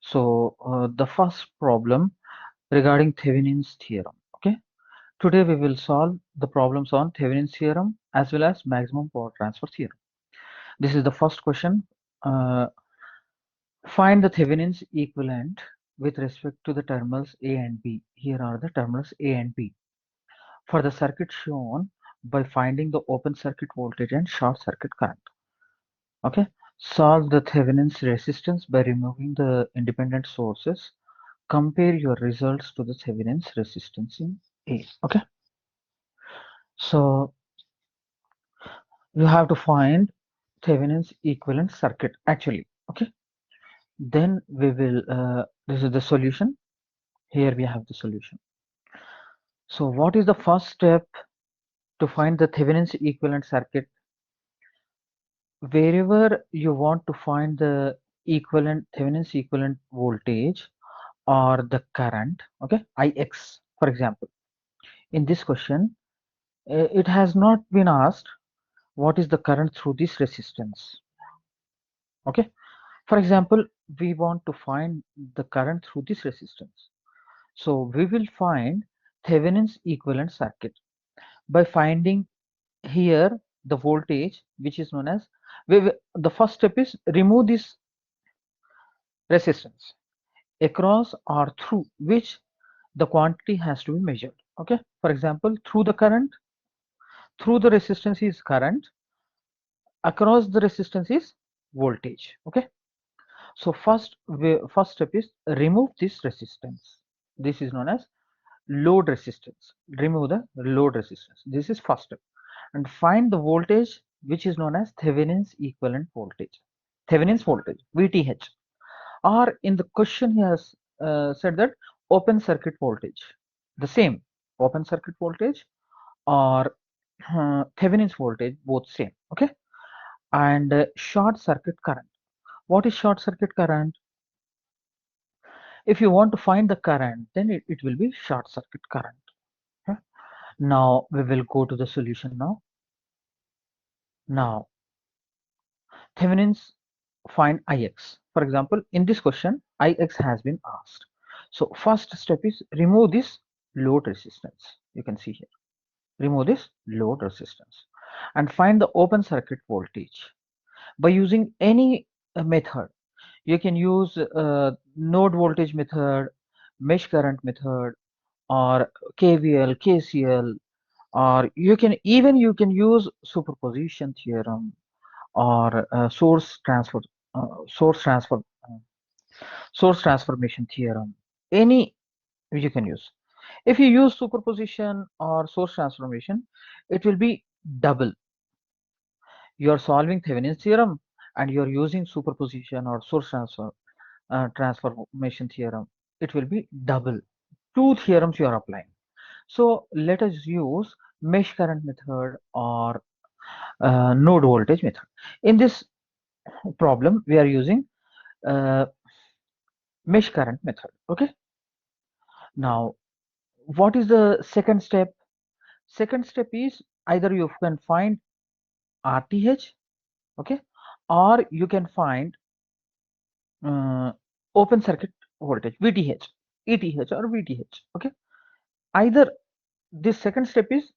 So the first problem regarding Thevenin's theorem. Okay. Today we will solve the problems on Thevenin's theorem as well as maximum power transfer theorem. This is the first question. Uh, Find the Thevenin's equivalent with respect to the terminals A and B. Here are the terminals A and B. For the circuit shown by finding the open circuit voltage and short circuit current. Okay. Solve the Thevenin's resistance by removing the independent sources. Compare your results to the Thevenin's resistance in A. Okay. So you have to find Thevenin's equivalent circuit actually. Okay. Then we will, this is the solution. Here we have the solution. So what is the first step to find the Thevenin's equivalent circuit? Wherever you want to find the equivalent Thevenin's equivalent voltage or the current, okay, Ix, for example, in this question, it has not been asked what is the current through this resistance. Okay, for example, we want to find the current through this resistance. So we will find Thevenin's equivalent circuit by finding here the voltage which is known as, the first step is remove this resistance across or through which the quantity has to be measured. Okay, for example, through the current, through the resistance is current, across the resistance is voltage. Okay, so first step is remove this resistance. This is known as load resistance. Remove the load resistance. This is first step. And find the voltage which is known as Thevenin's equivalent voltage. Thevenin's voltage, VTH. Or in the question he has said that open circuit voltage. The same open circuit voltage or Thevenin's voltage, both same. Okay. And short circuit current. What is short circuit current? If you want to find the current, then it will be short circuit current. Okay? Now we will go to the solution now. Now Thevenin's find Ix. For example, in this question, Ix has been asked. So first step is remove this load resistance. You can see here. Remove this load resistance and find the open circuit voltage by using any method. You can use node voltage method, mesh current method, or KVL, KCL, or you can use superposition theorem or uh, source transfer, uh, source transformation theorem. Any you can use. If you use superposition or source transformation, it will be double. You are solving Thevenin's theorem and you are using superposition or source transformation theorem. It will be double. Two theorems you are applying. So let us use mesh current method or node voltage method. In this problem, we are using uh, mesh current method. Okay. Now, what is the second step? Second step is either you can find RTH, okay, or you can find uh, open circuit voltage, VTH, ETH, or VTH. Okay. Either this second step is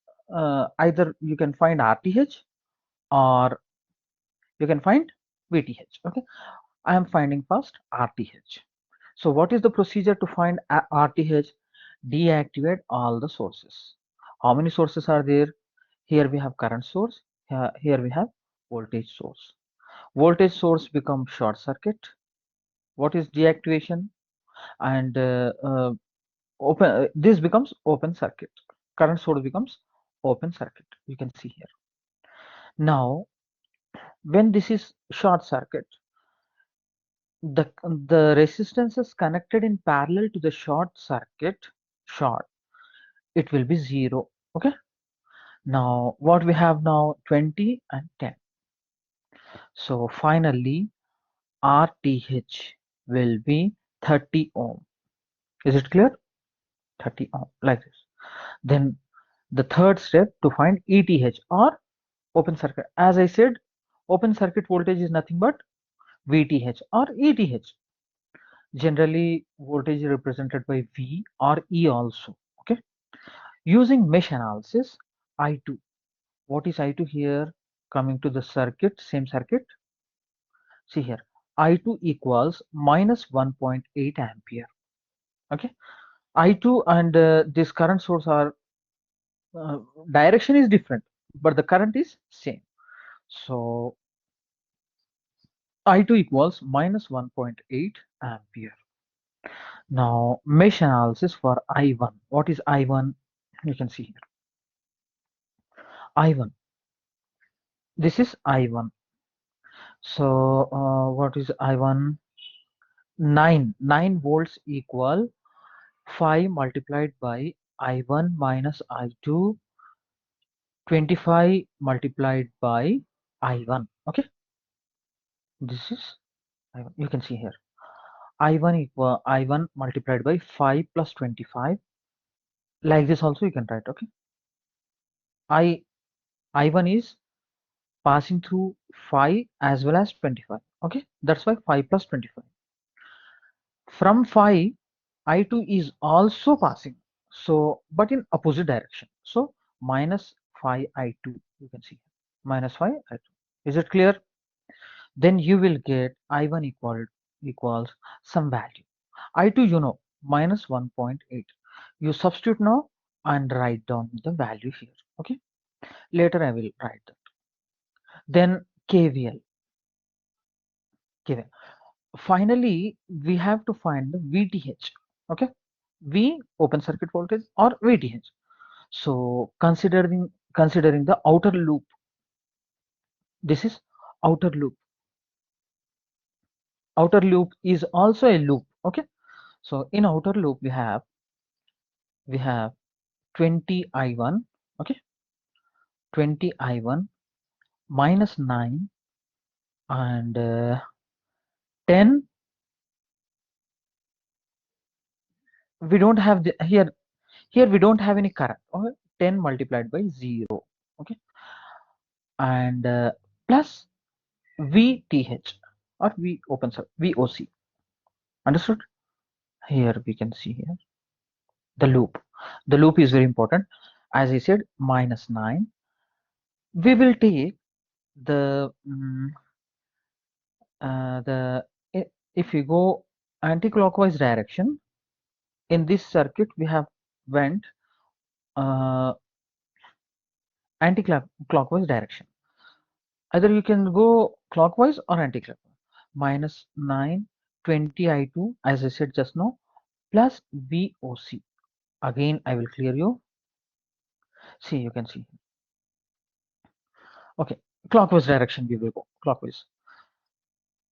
either you can find RTH or you can find VTH. Okay. I am finding first RTH. So what is the procedure to find RTH? Deactivate all the sources. How many sources are there? Here we have current source. Here we have voltage source. Voltage source becomes short circuit. What is deactivation? And this becomes open circuit. Current source becomes open circuit. You can see here. Now, when this is short circuit, the resistances connected in parallel to the short circuit, short, it will be 0. Okay. Now what we have now, 20 and 10. So finally RTH will be 30 ohm. Is it clear? 30 ohm, like this. Then the third step to find ETH or open circuit. As I said, open circuit voltage is nothing but VTH or ETH. Generally, voltage is represented by V or E also. Okay. Using mesh analysis, I2. What is I2 here? Coming to the circuit, same circuit. See here, I2 equals minus 1.8 ampere. Okay. I2 and this current source are uh, direction is different, but the current is same. So I2 equals minus 1.8 ampere. Now mesh analysis for I1. What is I1? You can see here. I1. This is I1. So what is I1? 9 volts equal 5 multiplied by I1 minus I2, 25 multiplied by I1. Okay, this is I1. You can see here I1 equal I1 multiplied by 5 plus 25. Like this also you can write. Okay, I1 is passing through 5 as well as 25. Okay, that's why 5 plus 25. From 5, I2 is also passing, so but in opposite direction. So minus 5 I2, you can see minus 5 I2. Is it clear? Then you will get I1 equals some value. I2, you know, minus 1.8. You substitute now and write down the value here. Okay, later I will write that. Then KVL. Finally, we have to find the VTH. Okay, V open circuit voltage or VTH. So considering the outer loop, this is outer loop. Outer loop is also a loop. Okay, so in outer loop we have 20 I1. Okay, 20 I1 minus 9 and 10. We don't have the here we don't have any current. Okay, 10 multiplied by 0. Okay, and plus VTH or V open circuit VOC. Understood? Here we can see here the loop. The loop is very important. As I said, minus 9. We will take the if you go anti-clockwise direction in this circuit, we have went uh, anti-clockwise direction. Either you can go clockwise or anti-clockwise. Minus 9, 20 I2, as I said just now, plus VOC. Again, I will clear you. See, you can see. Okay, clockwise direction we will go clockwise.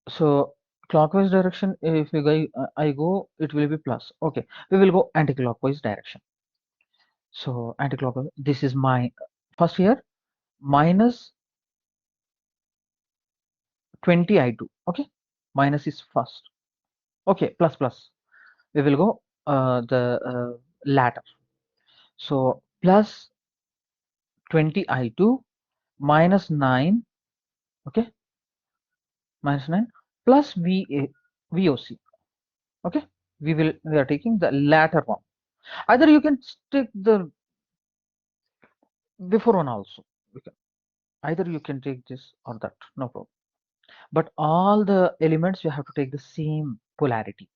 So clockwise direction, if you go, I go, it will be plus. Okay, we will go anti-clockwise direction. So anti-clockwise. This is my first here minus 20 I2. Okay, minus is first. Okay, plus plus. We will go the latter. So plus 20 I2 minus 9. Okay, minus 9 plus VOC. Okay, we are taking the latter one. Either you can take the before one also. Either you can take this or that, no problem. But all the elements you have to take the same polarity,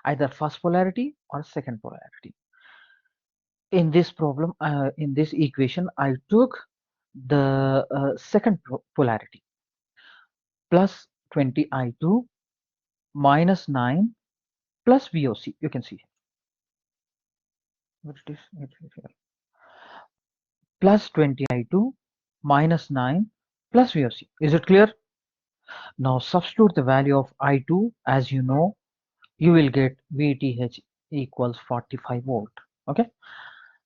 either first polarity or second polarity. In this problem, in this equation, I took the second polarity, plus 20 I2 minus 9 plus VOC. You can see what it is. Plus 20 I2 minus 9 plus VOC. Is it clear? Now substitute the value of I2. As you know, you will get VTH equals 45 volt. Okay.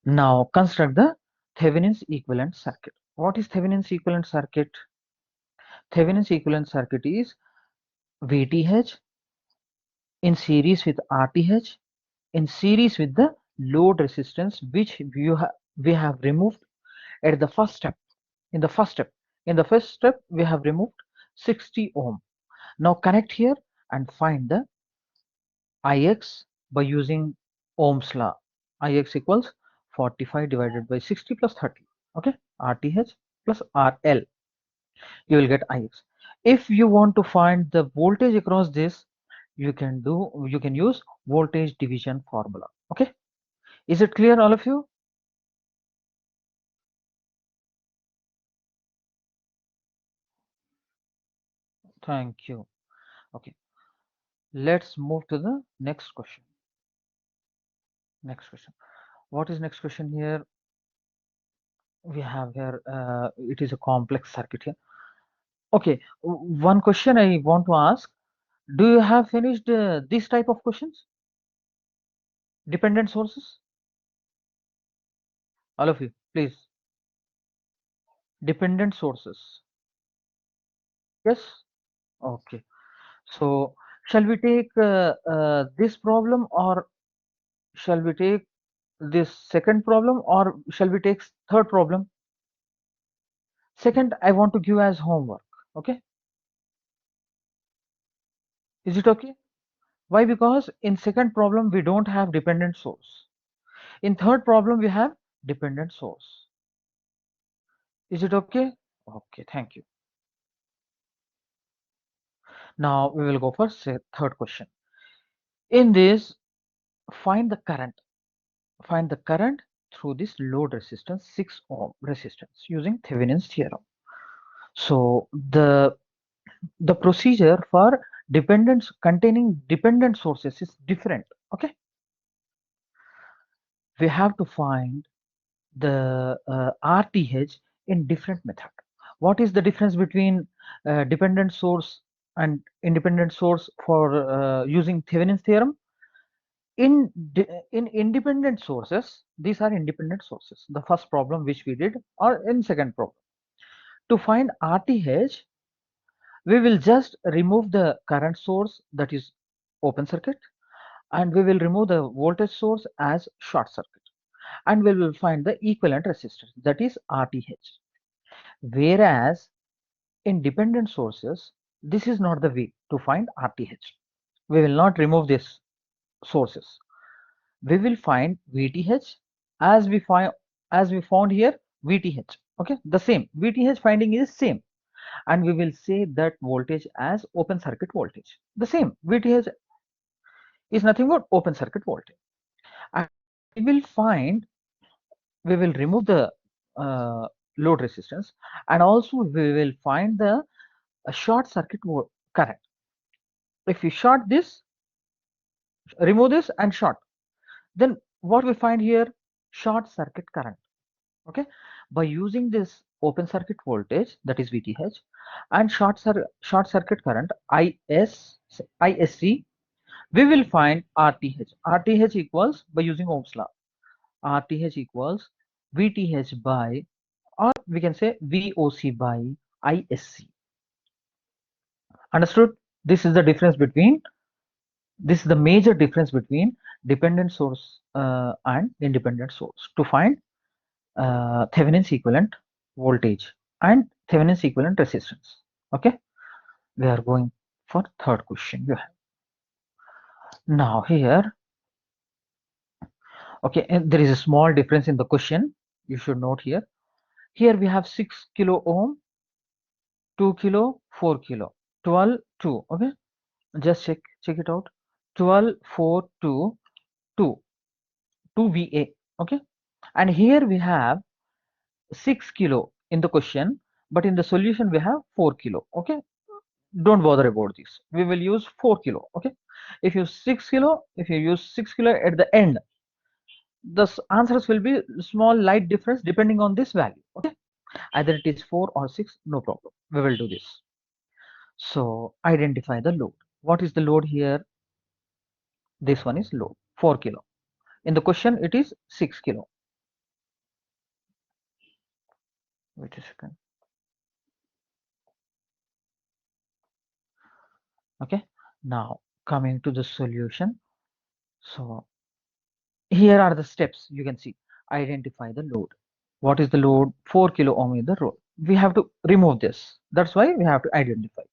Now construct the Thevenin's equivalent circuit. What is Thevenin's equivalent circuit? Thevenin's equivalent circuit is VTH in series with RTH in series with the load resistance which we have removed at the first step. In the first step we have removed 60 ohm. Now connect here and find the Ix by using Ohm's law. Ix equals 45 divided by 60 plus 30. Okay, RTH plus RL. You will get Ix. If you want to find the voltage across this, you can use voltage division formula. Okay, is it clear, all of you? Thank you. Okay, let's move to the next question. Next question. What is next question here? We have here, it is a complex circuit here. Okay, one question I want to ask. Do you have finished this type of questions? Dependent sources? All of you, please. Dependent sources. Yes? Okay. So, shall we take this problem, or shall we take this second problem, or shall we take third problem? Second, I want to give as homework. Okay? Is it okay? Why? Because in second problem, we don't have dependent source. In third problem, we have dependent source. Is it okay? Okay, thank you. Now we will go for third question. In this, find the current. Find the current through this load resistance, 6 ohm resistance, using Thevenin's theorem. So the procedure for dependence containing dependent sources is different. Okay, we have to find the RTH in different method. What is the difference between dependent source and independent source for using Thevenin's theorem? In independent sources, these are independent sources. The first problem which we did, or in second problem, to find RTH, we will just remove the current source, that is open circuit, and we will remove the voltage source as short circuit, and we will find the equivalent resistance, that is RTH. Whereas in dependent sources, this is not the way to find RTH. We will not remove these sources. We will find VTH as we found here VTH. Okay, the same VTH finding is same, and we will say that voltage as open circuit voltage. The same VTH is nothing but open circuit voltage, and we will find, we will remove the load resistance, and also we will find the short circuit current. If we short this, remove this and short, then what we find here, short circuit current. Okay, by using this open circuit voltage, that is VTH, and short circuit current ISC, we will find RTH. RTH equals, by using Ohm's law, RTH equals VTH by, or we can say VOC by ISC. Understood? This is the difference between, this is the major difference between dependent source and independent source to find Thevenin's equivalent voltage and Thevenin's equivalent resistance. Okay, we are going for third question. You have now here. Okay, and there is a small difference in the question. You should note here. Here we have 6 kilo ohm, 2 kilo, 4 kilo, 12, 2. Okay, just check it out. 12, 4, 2, 2, 2 VA. Okay, and here we have 6 kilo in the question, but in the solution we have 4 kilo. Okay, don't bother about this. We will use 4 kilo. Okay, if you use 6 kilo, if you use 6 kilo at the end, the answers will be small light difference depending on this value. Okay, either it is 4 or 6, no problem. We will do this. So identify the load. What is the load here? This one is load, 4 kilo. In the question it is 6 kilo. Wait a second. Okay, now coming to the solution. So here are the steps. You can see, identify the load. What is the load? 4 kilo ohm is the load. We have to remove this. That's why we have to identify.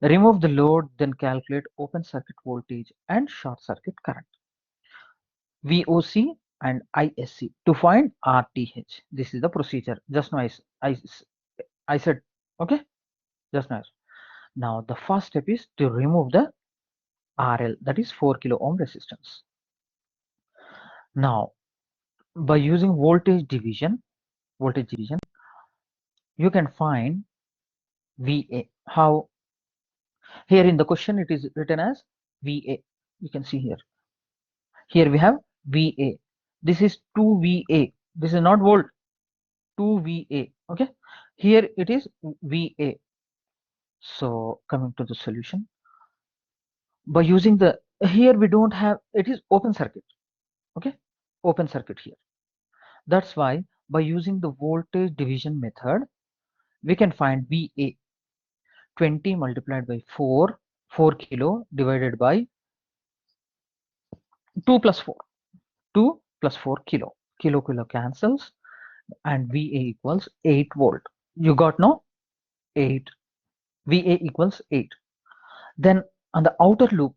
Remove the load, then calculate open circuit voltage and short circuit current, VOC and ISC, to find RTH. This is the procedure. Just now I said, okay, just now. Now the first step is to remove the RL, that is 4 kilo ohm resistance. Now by using voltage division, you can find VA. How? Here in the question it is written as VA. You can see here. Here we have VA. This is 2VA. This is not volt. 2VA. Okay. Here it is VA. So coming to the solution, by using the, here we don't have, it is open circuit. Okay. Open circuit here. That's why by using the voltage division method, we can find VA 20 multiplied by 4 kilo divided by 2 plus 4, 2 plus 4 kilo. Kilo cancels and VA equals 8 volt. You got no? 8. VA equals 8. Then on the outer loop,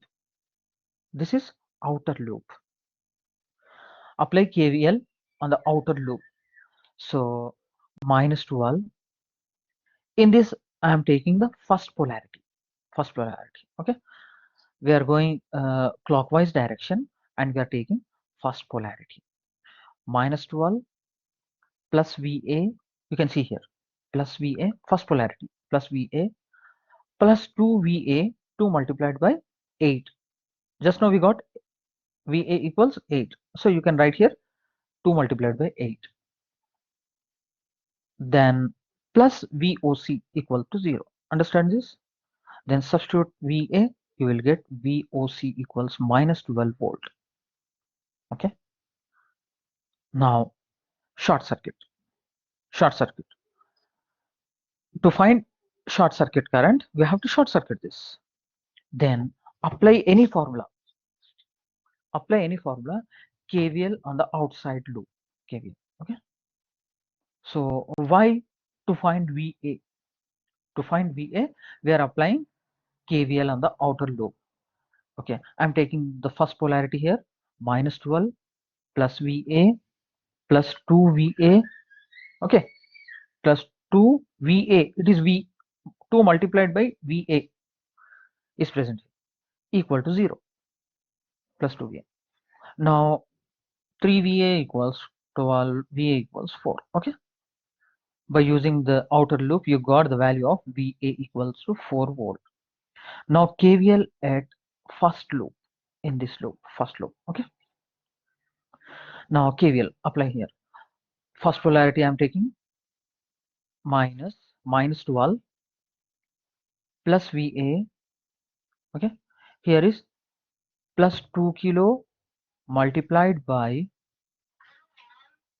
this is outer loop. Apply KVL on the outer loop. So minus 12. In this, I am taking the first polarity. Okay. We are going clockwise direction and we are taking first polarity. Minus 12 plus VA, you can see here, plus VA, first polarity, plus VA, plus 2VA, 2 multiplied by 8. Just now we got VA equals 8. So you can write here 2 multiplied by 8. Then plus VOC equal to 0. Understand this? Then substitute VA, you will get VOC equals minus 12 volt. Okay. Now short circuit. To find short circuit current, we have to short circuit this. Then apply any formula. KVL on the outside loop. KVL. Okay. So why to find VA? To find VA, we are applying KVL on the outer loop. Okay. I'm taking the first polarity here, minus 12 plus VA plus 2VA. Okay. Plus 2VA. It is V. 2 multiplied by VA is present here, equal to 0 plus 2VA. Now 3VA equals 12, VA equals 4. Okay. By using the outer loop, you got the value of VA equals to 4 volt. Now KVL at first loop, in this loop, first loop. Okay. Now KVL apply here. First polarity I am taking minus 12 plus VA. Okay. Here is plus 2 kilo multiplied by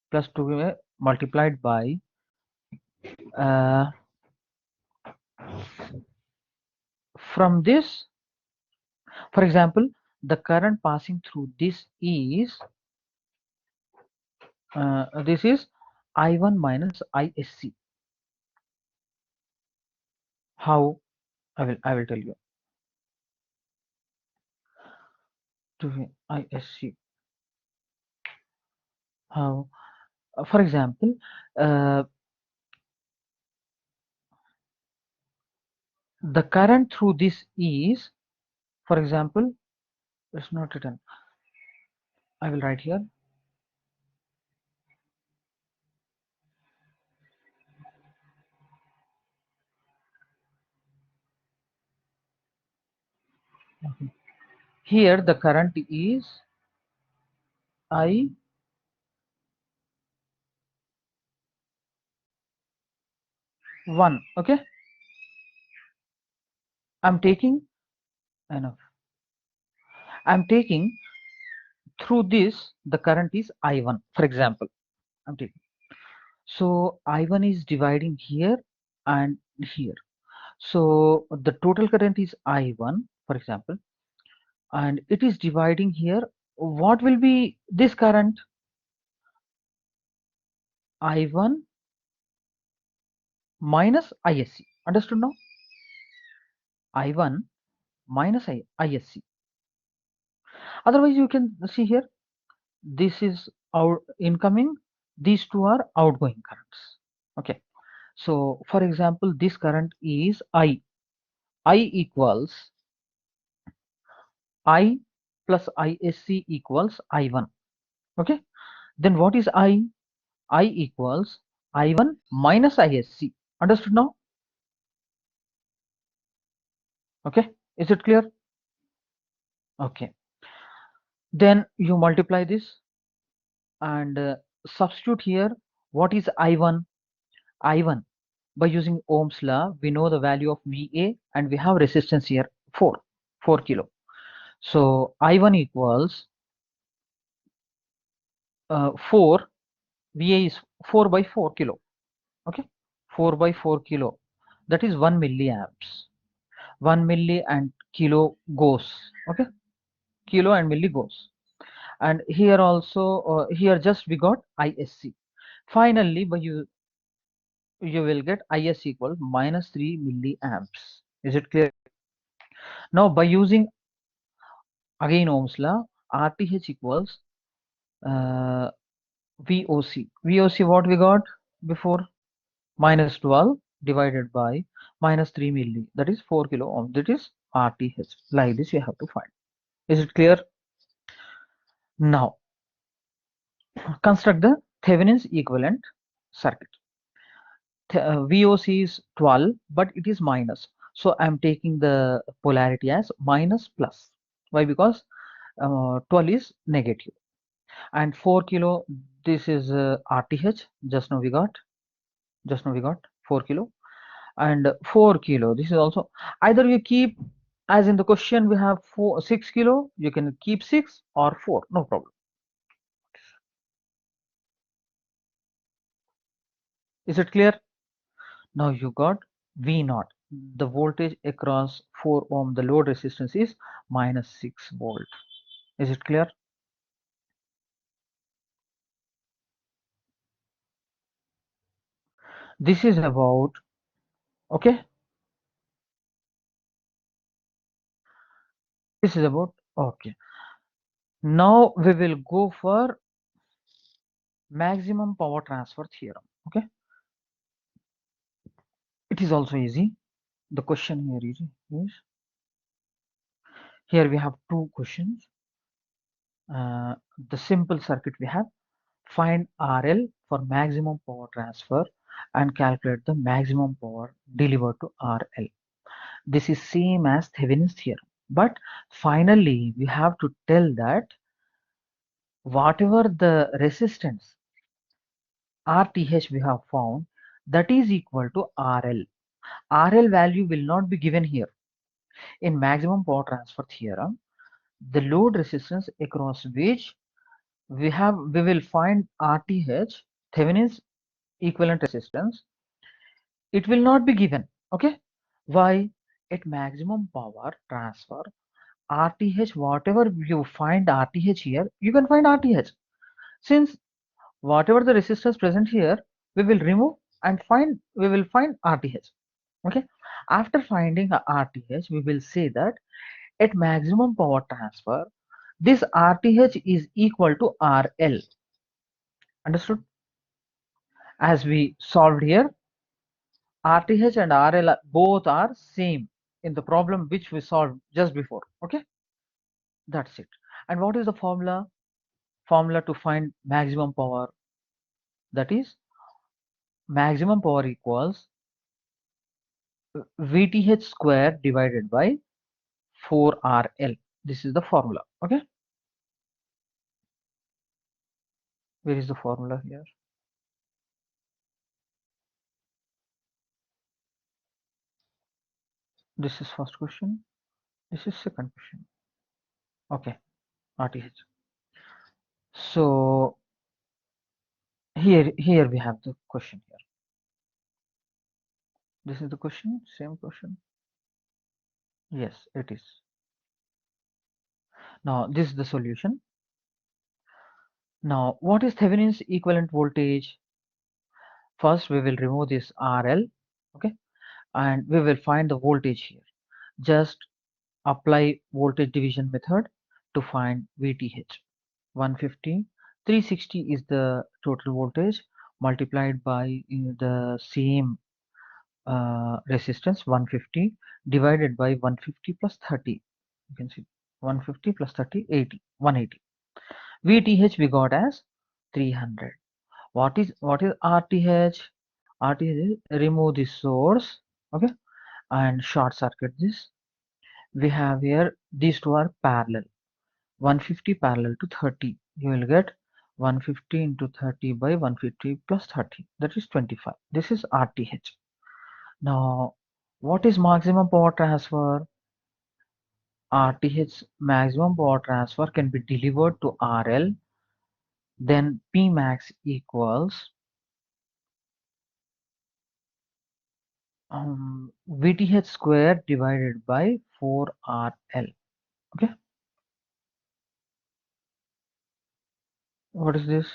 plus 2 multiplied by from this, for example, the current passing through this is I1 minus ISC. How? I will tell you. To ISC. How? For example, the current through this is, for example, it's not written. I will write here. Here the current is I1. Okay. I'm taking enough. I'm taking through this, the current is I1, for example. I'm taking. So I1 is dividing here and here. So the total current is I1, for example, and it is dividing here. What will be this current? I1 minus ISC. Understood now? I1 minus ISC. Otherwise, you can see here, this is our incoming, these two are outgoing currents. Okay. So, for example, this current is I. I equals I plus ISC equals I1. Okay. Then what is I? I equals I1 minus ISC. Understood now? Okay. Is it clear? Okay. Then you multiply this and substitute here. What is I1? I1, by using Ohm's law, we know the value of VA and we have resistance here 4 kilo. So I1 equals 4, VA is 4 by 4 kilo. Okay, 4 by 4 kilo, that is 1 milliamps. 1 milli and kilo goes. Okay, kilo and milli goes. And here also, here just we got ISC. Finally, by you will get IS equal minus 3 milliamps. Is it clear? Now by using again Ohm's law, RTH equals uh, VOC. VOC what we got before? Minus 12 divided by minus 3 milli. That is 4 kilo ohm. That is RTH. Like this you have to find. Is it clear? Now construct the Thevenin's equivalent circuit. VOC is 12, but it is minus. So I'm taking the polarity as minus plus. Why? Because 12 is negative. And 4 kilo, this is RTH. Just now we got 4 kilo. And 4 kilo, this is also, either you keep, as in the question we have 6 kilo, you can keep 6 or 4, no problem. Is it clear? Now you got V0. The voltage across 4 ohm, the load resistance is minus 6 volt. Is it clear? This is about, okay, this is about, okay. Now we will go for maximum power transfer theorem. Okay, it is also easy. The question here is here we have two questions. The simple circuit we have, find RL for maximum power transfer and calculate the maximum power delivered to RL. This is same as Thevenin's theorem, but finally we have to tell that whatever the resistance RTH we have found, that is equal to RL. RL value will not be given here. In maximum power transfer theorem, the load resistance across which we will find RTH, Thevenin's equivalent resistance, it will not be given. Okay, why? At maximum power transfer, RTH, whatever you find RTH here, you can find RTH. Since whatever the resistance present here, we will remove and we will find RTH. Okay, after finding a RTH, we will say that at maximum power transfer, this RTH is equal to RL. Understood? As we solved here, RTH and RL both are same in the problem which we solved just before. Okay, that's it. And what is the formula? Formula to find maximum power, that is maximum power equals VTH square divided by 4RL. This is the formula. Okay, where is the formula here? This is first question, this is second question. Okay, RTH. So here we have the question here. This is the question, same question. Yes, it is. Now this is the solution. Now what is Thevenin's equivalent voltage? First we will remove this RL, okay, and we will find the voltage here. Just apply voltage division method to find VTH. 150, 360 is the total voltage multiplied by the same resistance 150 divided by 150 plus 30. You can see 150 plus 30, 80, 180. VTH we got as 300. What is RTH? RTH is remove the source, okay, and short circuit this. We have here these two are parallel. 150 parallel to 30. You will get 150 into 30 by 150 plus 30. That is 25. This is RTH. Now, what is maximum power transfer? RTH maximum power transfer can be delivered to RL. Then P max equals VTH square divided by 4RL. Okay, what is this?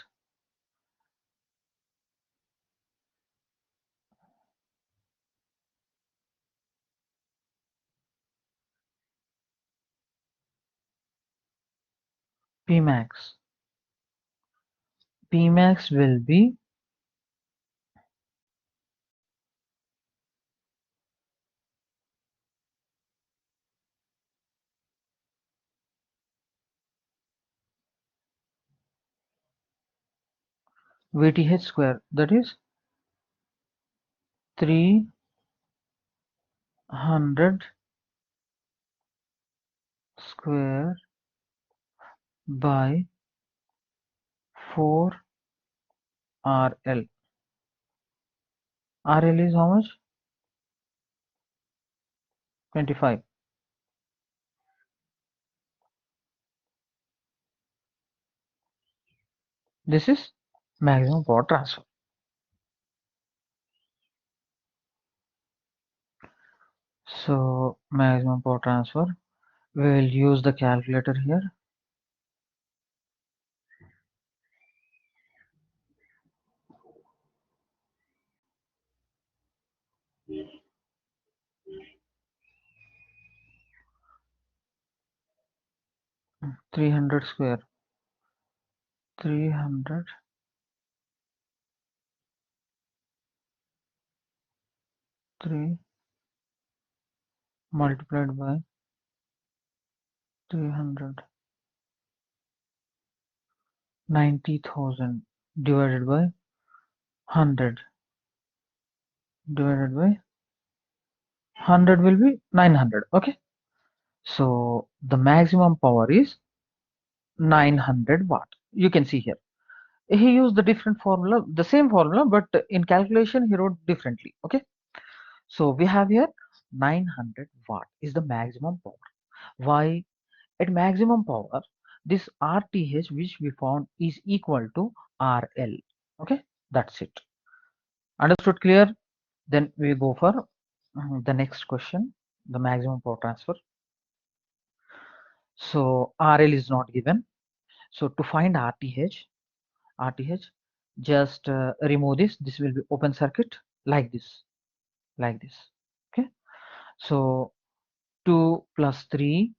P max. P max will be VTH square, that is 300 square by 4 RL. RL is how much? 25. This is maximum power transfer. So maximum power transfer, we will use the calculator here. Hmm, 300 square, 300 3 multiplied by 300, 90,000 divided by 100 divided by 100 will be 900. Okay, so the maximum power is 900 watt. You can see here he used the different formula, the same formula, but in calculation he wrote differently. Okay, so we have here 900 watt is the maximum power. Why? At maximum power, this RTH which we found is equal to RL. Okay, that's it. Understood? Clear? Then we go for the next question, the maximum power transfer. So RL is not given. So to find RTH, just remove this. This will be open circuit like this, like this. Okay. So 2 plus 3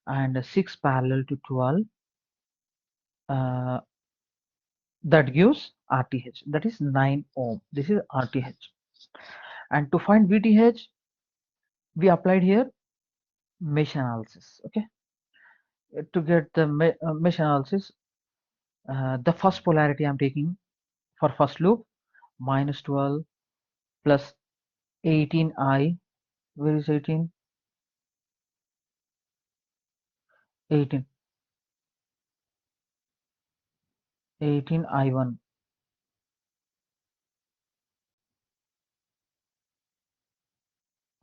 and 6 parallel to 12. That gives RTH, that is 9 ohm. This is RTH. And to find VTH, we applied here mesh analysis. Okay, to get the mesh analysis, the first polarity I'm taking for first loop, minus 12 plus 18I. Where is 18? 18, 18I1.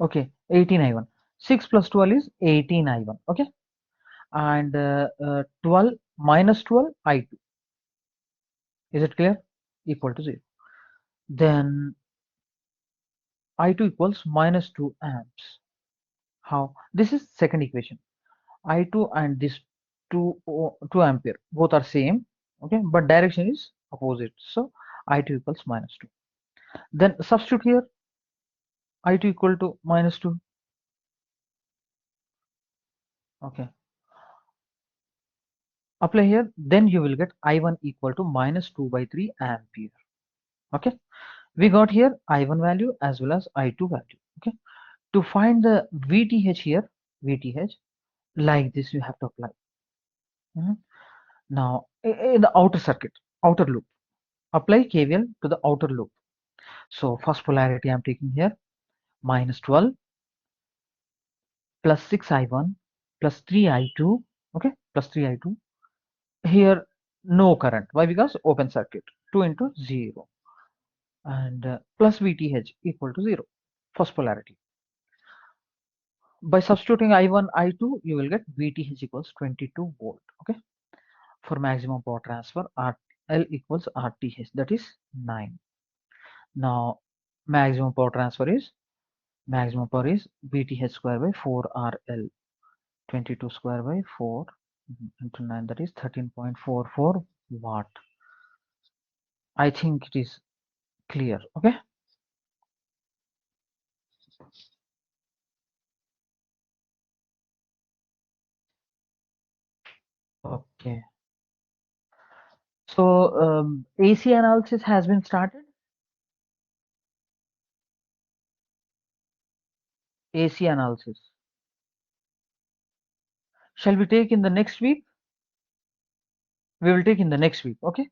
Okay, 18I1. 6 plus 12 is 18I1. Okay, and 12 minus 12 I2. Is it clear? Equal to 0. Then I2 equals minus 2 amps. How? This is second equation. I2 and this 2 ampere both are same. Okay, but direction is opposite. So I2 equals minus 2. Then substitute here I2 equal to minus 2. Okay, apply here, then you will get I1 equal to minus 2 by 3 ampere. Okay, we got here I1 value as well as I2 value. Okay, to find the VTH here, VTH, like this you have to apply. Now, in the outer circuit, outer loop, apply KVL to the outer loop. So first polarity I'm taking here, minus 12 plus 6I1 plus 3I2, okay, plus 3I2. Here, no current. Why? Because open circuit, 2 into 0. And plus VTH equal to 0, first polarity. By substituting I1, I2, you will get VTH equals 22 volt, okay. For maximum power transfer, RL equals RTH, that is 9. Now, maximum power transfer is, maximum power is VTH square by 4 RL, 22 square by 4 into 9, that is 13.44 watt. I think it is clear, okay. Okay. So AC analysis has been started. AC analysis. Shall we take in the next week? We will take in the next week, okay.